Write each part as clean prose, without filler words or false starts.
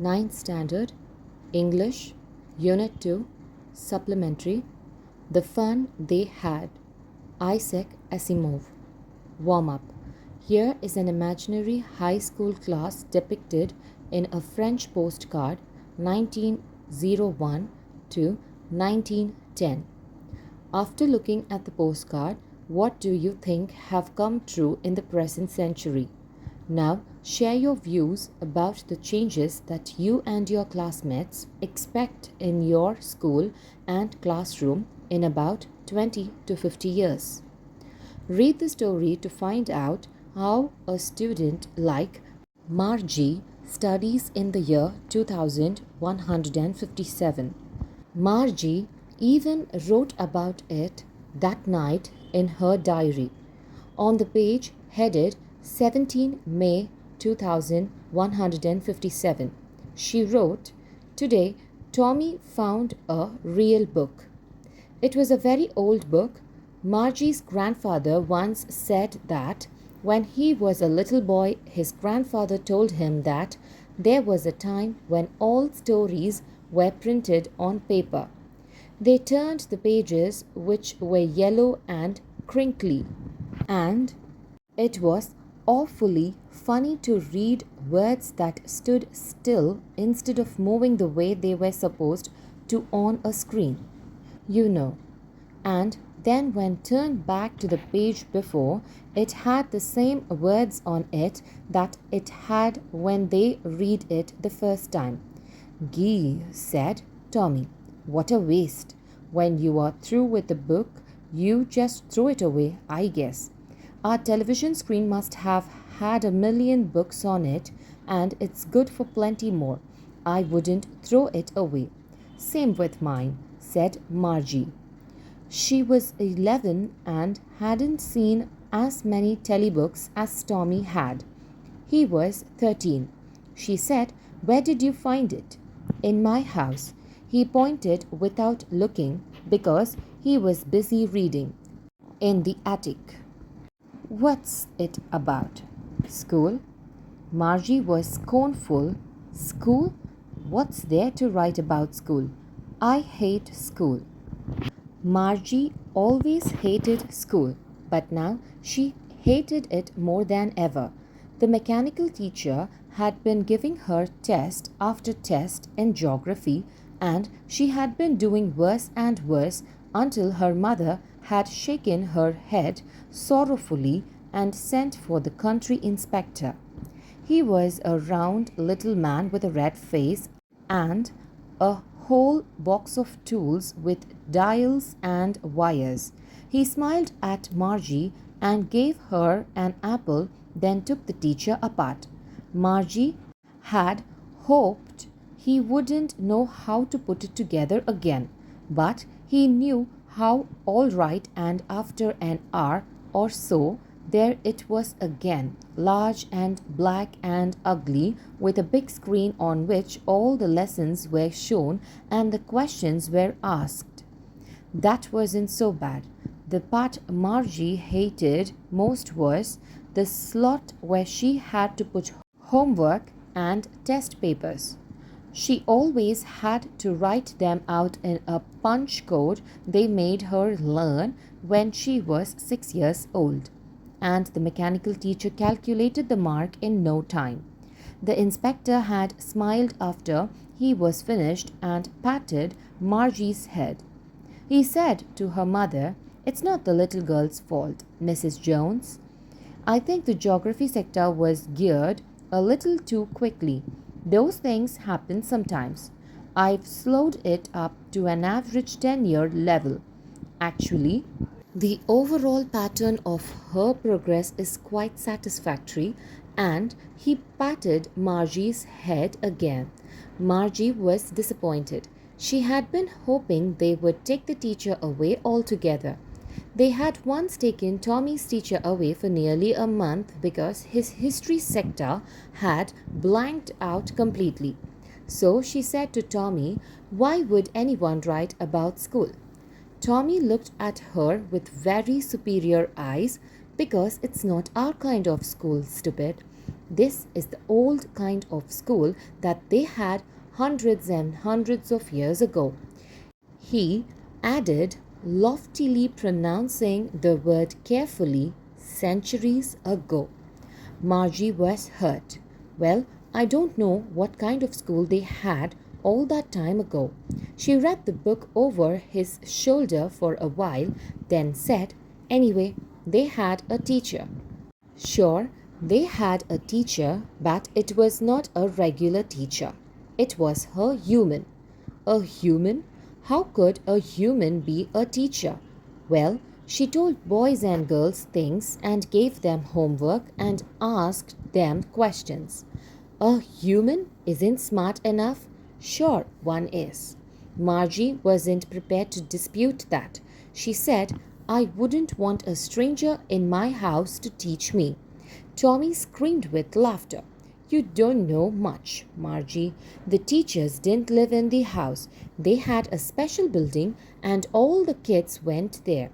Ninth Standard, English, Unit 2, Supplementary, The Fun They Had, Isaac Asimov. Warm-up. Here is an imaginary high school class depicted in a French postcard 1901 to 1910. After looking at the postcard, what do you think have come true in the present century? Now, share your views about the changes that you and your classmates expect in your school and classroom in about 20 to 50 years. Read the story to find out how a student like Margie studies in the year 2157. Margie even wrote about it that night in her diary. On the page headed 17 May 2157, she wrote, "Today, Tommy found a real book." It was a very old book. Margie's grandfather once said that when he was a little boy, his grandfather told him that there was a time when all stories were printed on paper. They turned the pages, which were yellow and crinkly, and it was awfully funny to read words that stood still instead of moving the way they were supposed to on a screen. You know. And then when turned back to the page before, it had the same words on it that it had when they read it the first time. "Gee," said Tommy, "what a waste. When you are through with the book, you just throw it away, I guess. Our television screen must have had 1,000,000 books on it, and it's good for plenty more. I wouldn't throw it away." "Same with mine," said Margie. She was 11 and hadn't seen as many telebooks as Tommy had. He was 13. She said, "Where did you find it?" "In my house." He pointed without looking because he was busy reading. "In the attic." "What's it about?" "School." Margie was scornful. "School? What's there to write about school? I hate school." Margie always hated school, but now she hated it more than ever. The mechanical teacher had been giving her test after test in geography, and she had been doing worse and worse until her mother had shaken her head sorrowfully and sent for the country inspector. He was a round little man with a red face and a whole box of tools with dials and wires. He smiled at Margie and gave her an apple, then took the teacher apart. Margie had hoped he wouldn't know how to put it together again, but he knew how all right, and after an hour or so, there it was again, large and black and ugly, with a big screen on which all the lessons were shown and the questions were asked. That wasn't so bad. The part Margie hated most was the slot where she had to put homework and test papers. She always had to write them out in a punch code they made her learn when she was 6 years old, and the mechanical teacher calculated the mark in no time. The inspector had smiled after he was finished and patted Margie's head. He said to her mother, "It's not the little girl's fault, Mrs. Jones. I think the geography sector was geared a little too quickly. Those things happen sometimes. I've slowed it up to an average 10-year level. Actually, the overall pattern of her progress is quite satisfactory," and he patted Margie's head again. Margie was disappointed. She had been hoping they would take the teacher away altogether. They had once taken Tommy's teacher away for nearly a month because his history sector had blanked out completely. So she said to Tommy, "Why would anyone write about school?" Tommy looked at her with very superior eyes. "Because it's not our kind of school, stupid." This is the old kind of school that they had hundreds and hundreds of years ago. He added, loftily pronouncing the word carefully, centuries ago. Margie was hurt. Well, I don't know what kind of school they had all that time ago. She read the book over his shoulder for a while, then said, anyway, they had a teacher. Sure, they had a teacher, but it was not a regular teacher. It was a human. A human? How could a human be a teacher? Well, she told boys and girls things and gave them homework and asked them questions. A human isn't smart enough? Sure, one is. Margie wasn't prepared to dispute that. She said, I wouldn't want a stranger in my house to teach me. Tommy screamed with laughter. You don't know much, Margie. The teachers didn't live in the house. They had a special building and all the kids went there.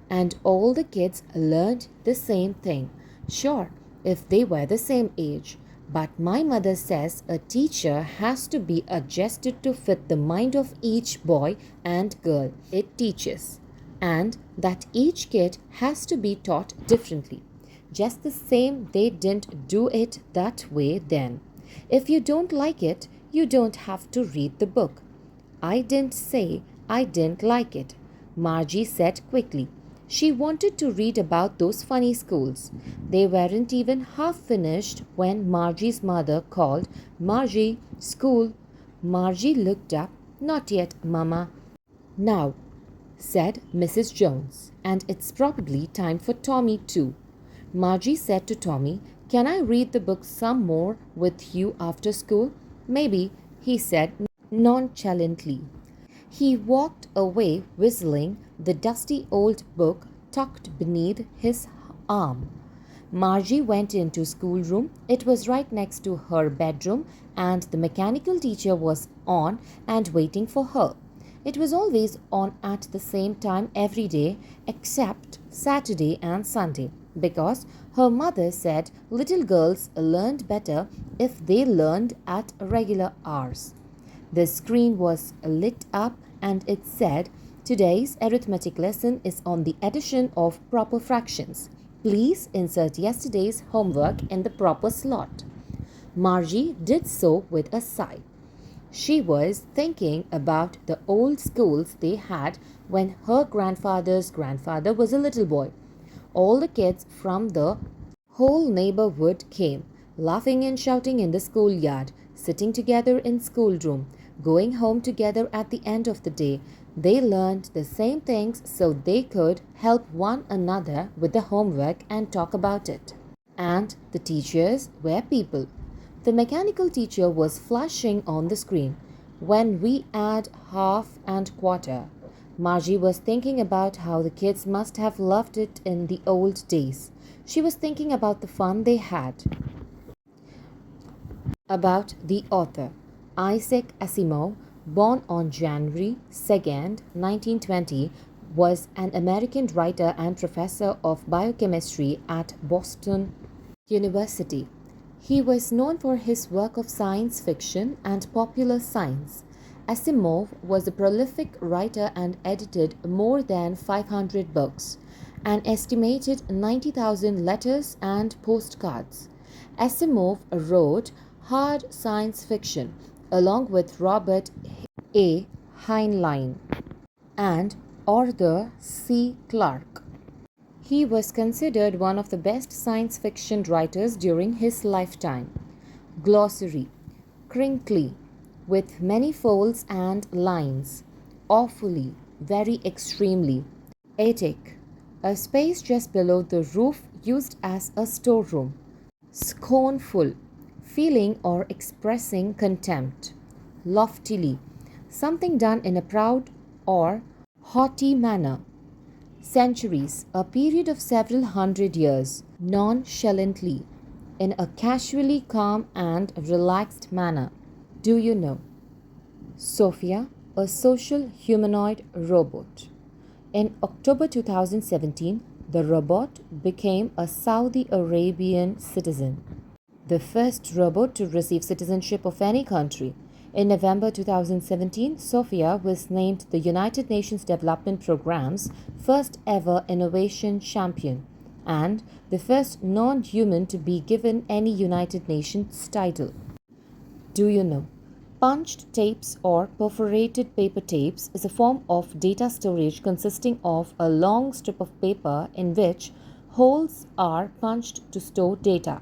And all the kids learned the same thing. Sure, if they were the same age. But my mother says a teacher has to be adjusted to fit the mind of each boy and girl it teaches, and that each kid has to be taught differently. Just the same, they didn't do it that way then. If you don't like it, you don't have to read the book. I didn't say I didn't like it, Margie said quickly. She wanted to read about those funny schools. They weren't even half finished when Margie's mother called, Margie, school. Margie looked up. Not yet, Mama. Now, said Mrs. Jones, and it's probably time for Tommy too. Margie said to Tommy, can I read the book some more with you after school? Maybe, he said nonchalantly. He walked away whistling, the dusty old book tucked beneath his arm. Margie went into schoolroom. It was right next to her bedroom and the mechanical teacher was on and waiting for her. It was always on at the same time every day except Saturday and Sunday because her mother said little girls learned better if they learned at regular hours. The screen was lit up and it said, today's arithmetic lesson is on the addition of proper fractions. Please insert yesterday's homework in the proper slot. Margie did so with a sigh. She was thinking about the old schools they had when her grandfather's grandfather was a little boy. All the kids from the whole neighborhood came, laughing and shouting in the schoolyard, sitting together in schoolroom, going home together at the end of the day. They learned the same things so they could help one another with the homework and talk about it. And the teachers were people. The mechanical teacher was flashing on the screen. When we add half and quarter. Margie was thinking about how the kids must have loved it in the old days. She was thinking about the fun they had. About the author, Isaac Asimov, born on January 2nd, 1920, was an American writer and professor of biochemistry at Boston University. He was known for his work of science fiction and popular science. Asimov was a prolific writer and edited more than 500 books, an estimated 90,000 letters and postcards. Asimov wrote hard science fiction along with Robert A. Heinlein and Arthur C. Clarke. He was considered one of the best science fiction writers during his lifetime. Glossary: crinkly, with many folds and lines. Awfully, very extremely. Attic, a space just below the roof used as a storeroom. Scornful, feeling or expressing contempt. Loftily, something done in a proud or haughty manner. Centuries, a period of several hundred years. Nonchalantly, in a casually calm and relaxed manner. Do you know? Sophia, a social humanoid robot. In October 2017, the robot became a Saudi Arabian citizen. The first robot to receive citizenship of any country. In November 2017, Sophia was named the United Nations Development Programme's first ever innovation champion and the first non-human to be given any United Nations title. Do you know? Punched tapes or perforated paper tapes is a form of data storage consisting of a long strip of paper in which holes are punched to store data.